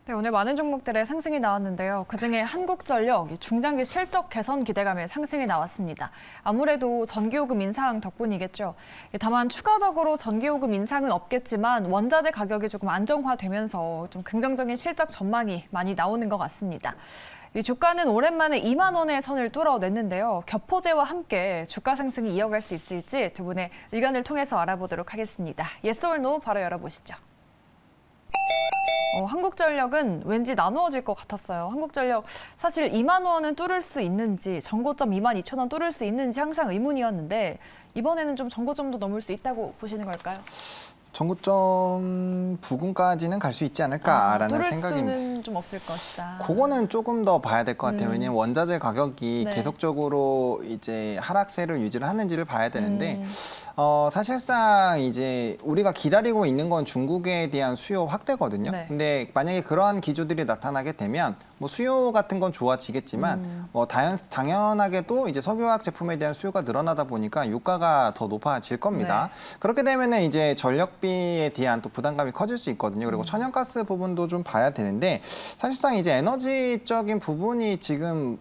네, 오늘 많은 종목들의 상승이 나왔는데요. 그중에 한국전력 중장기 실적 개선 기대감에 상승이 나왔습니다. 아무래도 전기요금 인상 덕분이겠죠. 다만 추가적으로 전기요금 인상은 없겠지만 원자재 가격이 조금 안정화되면서 좀 긍정적인 실적 전망이 많이 나오는 것 같습니다. 이 주가는 오랜만에 2만 원의 선을 뚫어냈는데요. 겹포제와 함께 주가 상승이 이어갈 수 있을지 두 분의 의견을 통해서 알아보도록 하겠습니다. Yes or No 바로 열어보시죠. 한국전력은 왠지 나누어질 것 같았어요. 한국전력 사실 2만 원은 뚫을 수 있는지, 전고점 2만 2천 원 뚫을 수 있는지 항상 의문이었는데 이번에는 좀 전고점도 넘을 수 있다고 보시는 걸까요? 전고점 부근까지는 갈 수 있지 않을까라는 생각입니다. 뚫을 수는 좀 없을 것이다. 그거는 조금 더 봐야 될 것 같아요. 왜냐면 원자재 가격이 네. 계속적으로 이제 하락세를 유지를 하는지를 봐야 되는데 사실상 이제 우리가 기다리고 있는 건 중국에 대한 수요 확대거든요. 네. 근데 만약에 그러한 기조들이 나타나게 되면 뭐 수요 같은 건 좋아지겠지만 뭐 당연하게도 이제 석유화학 제품에 대한 수요가 늘어나다 보니까 유가가 더 높아질 겁니다. 네. 그렇게 되면은 이제 전력비에 대한 또 부담감이 커질 수 있거든요. 그리고 천연가스 부분도 좀 봐야 되는데 사실상 이제 에너지적인 부분이 지금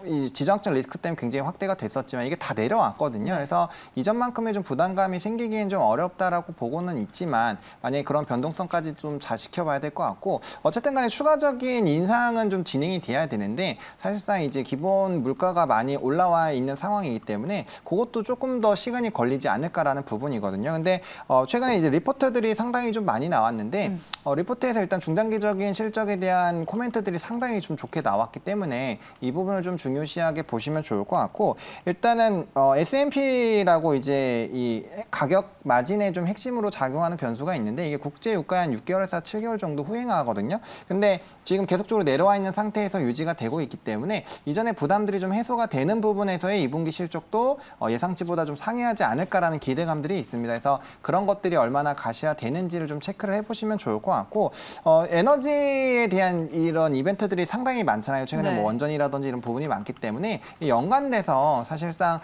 이 지정학적 리스크 때문에 굉장히 확대가 됐었지만 이게 다 내려왔거든요. 그래서 이전만큼의 좀 부담감이 생기기엔 좀 어렵다라고 보고는 있지만 만약에 그런 변동성까지 좀 잘 지켜봐야 될 것 같고 어쨌든 간에 추가적인 인상은 좀 진행이 돼야 되는데 사실상 이제 기본 물가가 많이 올라와 있는 상황이기 때문에 그것도 조금 더 시간이 걸리지 않을까라는 부분이거든요. 근데 최근에 이제 리포트들이 상당히 좀 많이 나왔는데 리포트에서 일단 중장기적인 실적에 대한 코멘트들이 상당히 좀 좋게 나왔기 때문에 이 부분을 좀 중요시하게 보시면 좋을 것 같고 일단은 S&P라고 이제 이 가격 마진에 좀 핵심으로 작용하는 변수가 있는데 이게 국제 유가에 한 6개월에서 7개월 정도 후행하거든요. 근데 지금 계속적으로 내려와 있는 상태에서 유지가 되고 있기 때문에 이전에 부담들이 좀 해소가 되는 부분에서의 2분기 실적도 예상치보다 좀 상회하지 않을까라는 기대감들이 있습니다. 그래서 그런 것들이 얼마나 가시화되는지를 좀 체크를 해보시면 좋을 것 같고 에너지에 대한 이런 이벤트들이 상당히 많잖아요. 최근에 네. 뭐 원전이라든지 이런 부분이 많기 때문에 연관돼서 사실상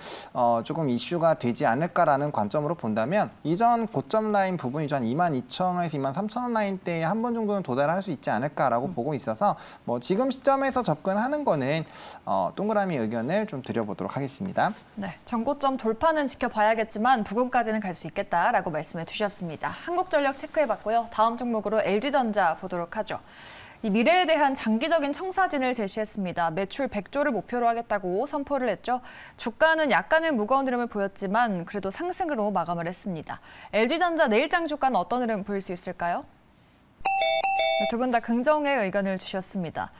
조금 이슈가 되지 않을까라는 관점으로 본다면 이전 고점 라인 부분이죠. 한 22,000원에서 23,000원 라인대에 한 번 정도는 도달할 수 있지 않을까라고 보고 있어서 뭐 지금 시점에서 접근하는 거는 동그라미 의견을 좀 드려보도록 하겠습니다. 네, 전고점 돌파는 지켜봐야겠지만 부근까지는 갈 수 있겠다라고 말씀해 주셨습니다. 한국전력 체크해봤고요. 다음 종목으로 LG전자 보도록 하죠. 이 미래에 대한 장기적인 청사진을 제시했습니다. 매출 100조를 목표로 하겠다고 선포를 했죠. 주가는 약간의 무거운 흐름을 보였지만 그래도 상승으로 마감을 했습니다. LG전자 내일장 주가는 어떤 흐름 보일 수 있을까요? 두 분 다 긍정의 의견을 주셨습니다.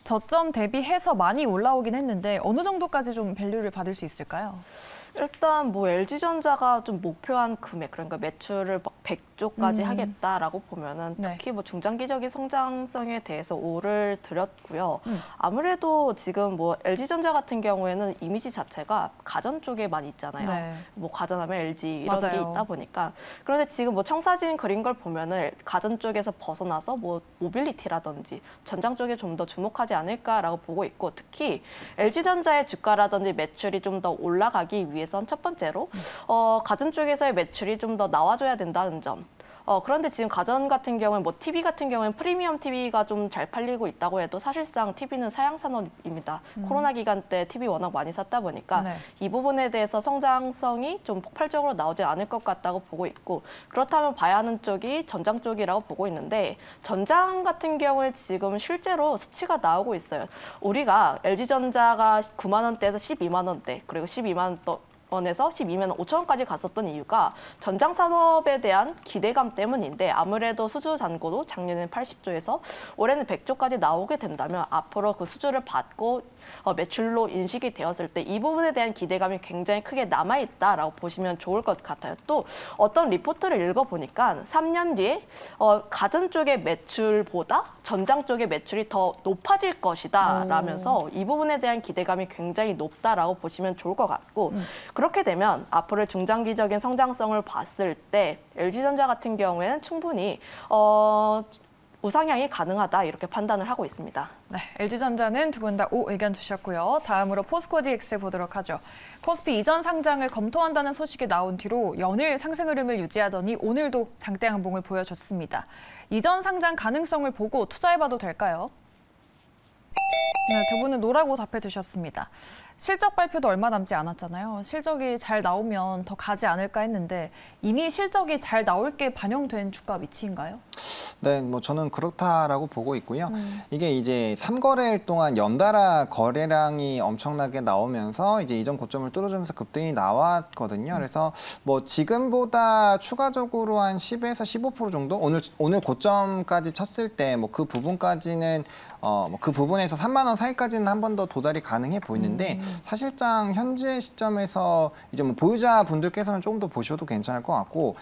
저점 대비해서 많이 올라오긴 했는데 어느 정도까지 좀 밸류를 받을 수 있을까요? 일단 뭐 LG전자가 좀 목표한 금액, 그러니까 매출을 100조까지 하겠다라고 보면은 특히 뭐 중장기적인 성장성에 대해서 오를 들였고요. 아무래도 지금 뭐 LG전자 같은 경우에는 이미지 자체가 가전 쪽에 많이 있잖아요. 네. 뭐 가전하면 LG 이런 맞아요. 게 있다 보니까. 그런데 지금 뭐 청사진 그린 걸 보면은 가전 쪽에서 벗어나서 뭐 모빌리티라든지 전장 쪽에 좀 더 주목하지 않을까라고 보고 있고 특히 LG전자의 주가라든지 매출이 좀 더 올라가기 위해서 첫 번째로 가전 쪽에서의 매출이 좀 더 나와줘야 된다는 점. 그런데 지금 가전 같은 경우는 뭐 TV 같은 경우는 프리미엄 TV가 좀 잘 팔리고 있다고 해도 사실상 TV는 사양 산업입니다. 코로나 기간 때 TV 워낙 많이 샀다 보니까 이 부분에 대해서 성장성이 좀 폭발적으로 나오지 않을 것 같다고 보고 있고 그렇다면 봐야 하는 쪽이 전장 쪽이라고 보고 있는데 전장 같은 경우에 지금 실제로 수치가 나오고 있어요. 우리가 LG전자가 9만 원대에서 12만 원대 그리고 12만 원에서 12만 5천 원까지 갔었던 이유가 전장 산업에 대한 기대감 때문인데 아무래도 수주 잔고도 작년에는 80조에서 올해는 100조까지 나오게 된다면 앞으로 그 수주를 받고 매출로 인식이 되었을 때 이 부분에 대한 기대감이 굉장히 크게 남아있다라고 보시면 좋을 것 같아요. 또 어떤 리포트를 읽어보니까 3년 뒤에 가전 쪽의 매출보다 전장 쪽의 매출이 더 높아질 것이다 라면서 이 부분에 대한 기대감이 굉장히 높다라고 보시면 좋을 것 같고 그렇게 되면 앞으로 중장기적인 성장성을 봤을 때 LG전자 같은 경우에는 충분히 우상향이 가능하다 이렇게 판단을 하고 있습니다. 네, LG전자는 두 분 다 O 의견 주셨고요. 다음으로 포스코 DX 보도록 하죠. 코스피 이전 상장을 검토한다는 소식이 나온 뒤로 연일 상승 흐름을 유지하더니 오늘도 장대 양봉을 보여줬습니다. 이전 상장 가능성을 보고 투자해봐도 될까요? 네, 두 분은 노라고 답해 주셨습니다. 실적 발표도 얼마 남지 않았잖아요. 실적이 잘 나오면 더 가지 않을까 했는데 이미 실적이 잘 나올 게 반영된 주가 위치인가요? 네, 뭐 저는 그렇다라고 보고 있고요. 이게 이제 3거래일 동안 연달아 거래량이 엄청나게 나오면서 이제 이전 고점을 뚫어주면서 급등이 나왔거든요. 그래서 뭐 지금보다 추가적으로 한 10에서 15% 정도 오늘 고점까지 쳤을 때 뭐 그 부분까지는 그 부분에서 3만 원 사이까지는 한 번 더 도달이 가능해 보이는데 사실상 현재 시점에서 이제 뭐 보유자 분들께서는 조금 더 보셔도 괜찮을 것 같고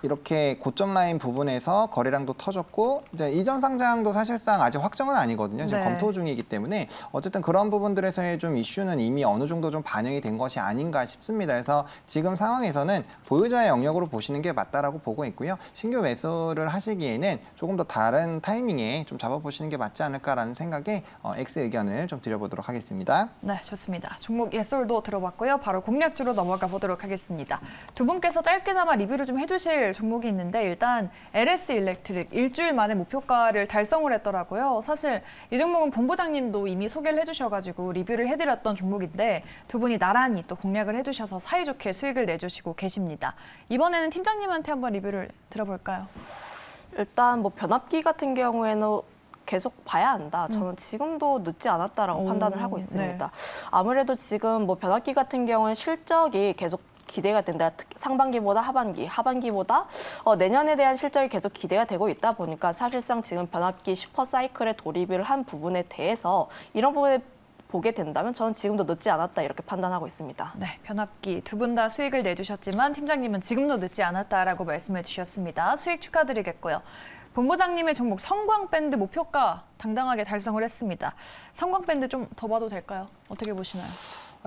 이렇게 고점 라인 부분에서 거래량도 터졌고 이제 이전 상장도 사실상 아직 확정은 아니거든요. 지금 네. 검토 중이기 때문에 어쨌든 그런 부분들에서의 좀 이슈는 이미 어느 정도 좀 반영이 된 것이 아닌가 싶습니다. 그래서 지금 상황에서는 보유자의 영역으로 보시는 게 맞다라고 보고 있고요. 신규 매수를 하시기에는 조금 더 다른 타이밍에 좀 잡아보시는 게 맞지 않을까라는 생각에 X 의견을 좀 드려보도록 하겠습니다. 네, 좋습니다. 종목 예솔도 들어봤고요. 바로 공략주로 넘어가 보도록 하겠습니다. 두 분께서 짧게나마 리뷰를 좀 해주실 종목이 있는데 일단 LS 일렉트릭 일주일 만에 목표가를 달성을 했더라고요. 사실 이 종목은 본부장님도 이미 소개를 해주셔가지고 리뷰를 해드렸던 종목인데 두 분이 나란히 또 공략을 해주셔서 사이좋게 수익을 내주시고 계십니다. 이번에는 팀장님한테 한번 리뷰를 들어볼까요? 일단 뭐 변압기 같은 경우에는 계속 봐야 한다. 저는 지금도 늦지 않았다라고 판단을 하고 있습니다. 네. 아무래도 지금 뭐 변압기 같은 경우는 실적이 계속 기대가 된다. 특히 상반기보다 하반기보다 내년에 대한 실적이 계속 기대가 되고 있다 보니까 사실상 지금 변압기 슈퍼사이클에 돌입을 한 부분에 대해서 이런 부분에 보게 된다면 저는 지금도 늦지 않았다 이렇게 판단하고 있습니다. 네, 변압기 두 분 다 수익을 내주셨지만 팀장님은 지금도 늦지 않았다라고 말씀해 주셨습니다. 수익 축하드리겠고요. 본부장님의 종목 성광밴드 목표가 당당하게 달성을 했습니다. 성광밴드 좀 더 봐도 될까요? 어떻게 보시나요?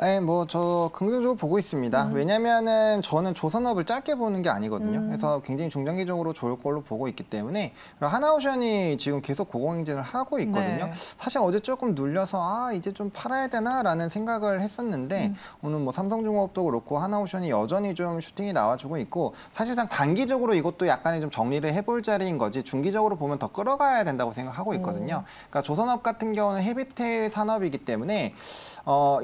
네, 뭐 저 긍정적으로 보고 있습니다. 왜냐면은 저는 조선업을 짧게 보는 게 아니거든요. 그래서 굉장히 중장기적으로 좋을 걸로 보고 있기 때문에 하나오션이 지금 계속 고공행진을 하고 있거든요. 네. 사실 어제 조금 눌려서 이제 좀 팔아야 되나라는 생각을 했었는데 오늘 뭐 삼성중공업도 그렇고 하나오션이 여전히 좀 슈팅이 나와주고 있고 사실상 단기적으로 이것도 약간의 좀 정리를 해볼 자리인 거지 중기적으로 보면 더 끌어가야 된다고 생각하고 있거든요. 그러니까 조선업 같은 경우는 헤비테일 산업이기 때문에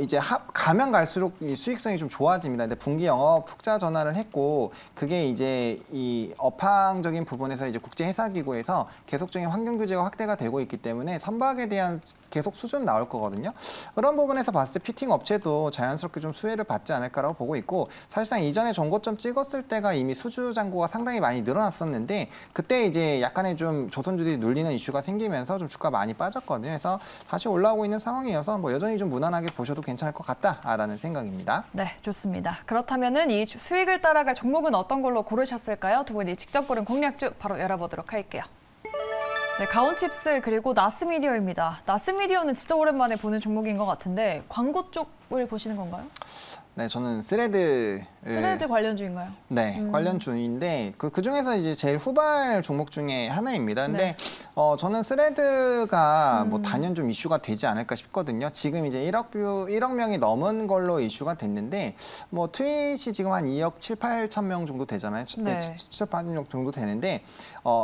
이제 가면 갈수록 이 수익성이 좀 좋아집니다. 근데 분기 영업 흑자 전환을 했고 그게 이제 이 업황적인 부분에서 이제 국제회사기구에서 계속적인 환경 규제가 확대가 되고 있기 때문에 선박에 대한 계속 수준 나올 거거든요. 그런 부분에서 봤을 때 피팅 업체도 자연스럽게 좀 수혜를 받지 않을까라고 보고 있고 사실상 이전에 전고점 찍었을 때가 이미 수주 잔고가 상당히 많이 늘어났었는데 그때 이제 약간의 좀 조선주들이 눌리는 이슈가 생기면서 좀 주가 많이 빠졌거든요. 그래서 다시 올라오고 있는 상황이어서 뭐 여전히 좀 무난하게 보셔도 괜찮을 것 같다라는 생각입니다. 네, 좋습니다. 그렇다면은 이 수익을 따라갈 종목은 어떤 걸로 고르셨을까요? 두 분이 직접 고른 공략주 바로 열어보도록 할게요. 네, 가온칩스 그리고 나스미디어입니다. 나스미디어는 진짜 오랜만에 보는 종목인 것 같은데 광고 쪽을 보시는 건가요? 네, 저는 스레드 관련주인가요? 네, 관련주인데 그 중에서 이제 제일 후발 종목 중에 하나입니다. 근데 저는 스레드가 뭐 단연 좀 이슈가 되지 않을까 싶거든요. 지금 이제 1억 명이 넘은 걸로 이슈가 됐는데 뭐 트윗이 지금 한 2억 7, 8천 명 정도 되잖아요. 네. 7, 8억 정도 되는데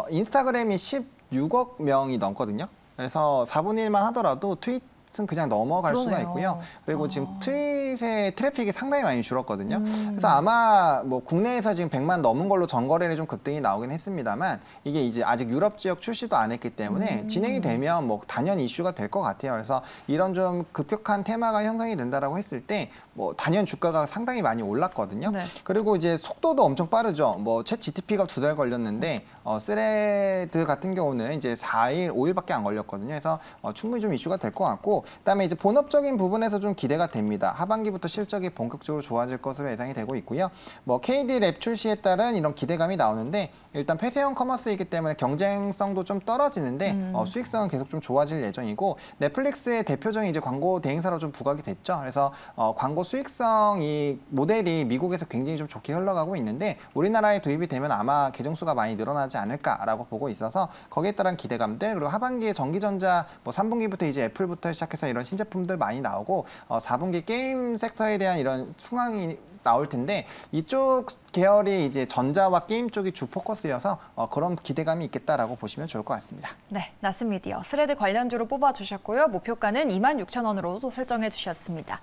인스타그램이 16억 명이 넘거든요. 그래서 4분의 1만 하더라도 트윗 은 그냥 넘어갈 수가 그러네요. 있고요. 그리고 지금 트윗의 트래픽이 상당히 많이 줄었거든요. 그래서 아마 뭐 국내에서 지금 100만 넘은 걸로 전거래를 좀 급등이 나오긴 했습니다만 이게 이제 아직 유럽 지역 출시도 안 했기 때문에 진행이 되면 뭐 단연 이슈가 될 것 같아요. 그래서 이런 좀 급격한 테마가 형성이 된다라고 했을 때 뭐 단연 주가가 상당히 많이 올랐거든요. 네. 그리고 이제 속도도 엄청 빠르죠. 뭐 챗 GTP가 2달 걸렸는데 스레드 같은 경우는 이제 4일, 5일밖에 안 걸렸거든요. 그래서 충분히 좀 이슈가 될 것 같고 되고, 그다음에 이제 본업적인 부분에서 좀 기대가 됩니다. 하반기부터 실적이 본격적으로 좋아질 것으로 예상이 되고 있고요. 뭐 KD 랩 출시에 따른 이런 기대감이 나오는데, 일단 폐쇄형 커머스이기 때문에 경쟁성도 좀 떨어지는데 수익성은 계속 좀 좋아질 예정이고, 넷플릭스의 대표적인 이제 광고 대행사로 좀 부각이 됐죠. 그래서 광고 수익성 이 모델이 미국에서 굉장히 좀 좋게 흘러가고 있는데, 우리나라에 도입이 되면 아마 계정 수가 많이 늘어나지 않을까라고 보고 있어서 거기에 따른 기대감들, 그리고 하반기에 전기전자 뭐 3분기부터 이제 애플부터 시작해서 이런 신제품들 많이 나오고 4분기 게임 섹터에 대한 이런 충황이 나올 텐데, 이쪽 계열이 이제 전자와 게임 쪽이 주 포커스여서 그런 기대감이 있겠다라고 보시면 좋을 것 같습니다. 네, 나스미디어 스레드 관련주로 뽑아주셨고요. 목표가는 26,000원으로 설정해 주셨습니다.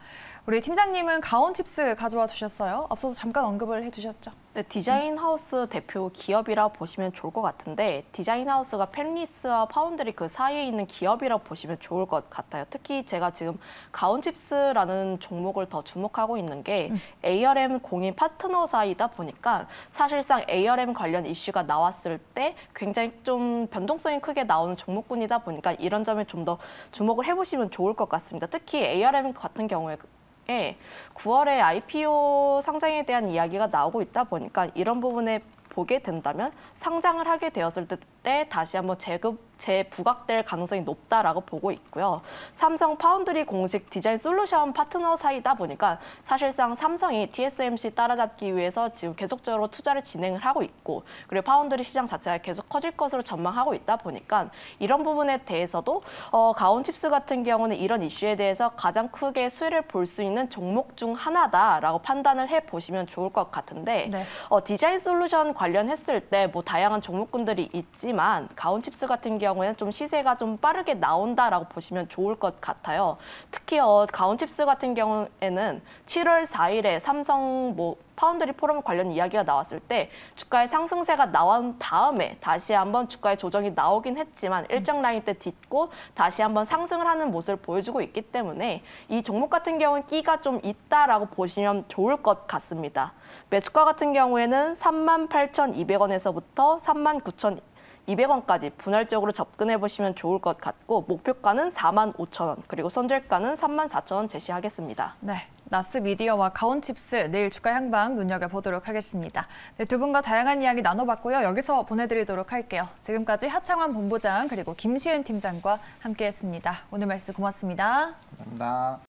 우리 팀장님은 가온칩스 가져와 주셨어요. 앞서서 잠깐 언급을 해주셨죠. 네, 디자인 하우스 대표 기업이라고 보시면 좋을 것 같은데, 디자인 하우스가 펜리스와 파운드리 그 사이에 있는 기업이라고 보시면 좋을 것 같아요. 특히 제가 지금 가온칩스라는 종목을 더 주목하고 있는 게 ARM 공인 파트너사이다 보니까, 사실상 ARM 관련 이슈가 나왔을 때 굉장히 좀 변동성이 크게 나오는 종목군이다 보니까 이런 점에 좀 더 주목을 해보시면 좋을 것 같습니다. 특히 ARM 같은 경우에 9월에 IPO 상장에 대한 이야기가 나오고 있다 보니까 이런 부분에 보게 된다면 상장을 하게 되었을 때 다시 한번 재부각될 가능성이 높다라고 보고 있고요. 삼성 파운드리 공식 디자인 솔루션 파트너 사이다 보니까 사실상 삼성이 TSMC 따라잡기 위해서 지금 계속적으로 투자를 진행을 하고 있고, 그리고 파운드리 시장 자체가 계속 커질 것으로 전망하고 있다 보니까 이런 부분에 대해서도 가온칩스 같은 경우는 이런 이슈에 대해서 가장 크게 수혜를 볼 수 있는 종목 중 하나다라고 판단을 해보시면 좋을 것 같은데, 네. 디자인 솔루션 관련했을 때 뭐 다양한 종목군들이 있지만 가온칩스 같은 경우에는 좀 시세가 좀 빠르게 나온다라고 보시면 좋을 것 같아요. 특히 가온칩스 같은 경우에는 7월 4일에 삼성 파운드리 포럼 관련 이야기가 나왔을 때 주가의 상승세가 나온 다음에 다시 한번 주가의 조정이 나오긴 했지만 일정 라인 때 딛고 다시 한번 상승을 하는 모습을 보여주고 있기 때문에 이 종목 같은 경우는 끼가 좀 있다라고 보시면 좋을 것 같습니다. 매수가 같은 경우에는 38,200원에서부터 39,200원까지 분할적으로 접근해 보시면 좋을 것 같고, 목표가는 45,000원, 그리고 손절가는 34,000원 제시하겠습니다. 네, 나스미디어와 가온칩스 내일 주가 향방 눈여겨보도록 하겠습니다. 네, 두 분과 다양한 이야기 나눠봤고요. 여기서 보내드리도록 할게요. 지금까지 하창원 본부장 그리고 김시은 팀장과 함께했습니다. 오늘 말씀 고맙습니다. 감사합니다.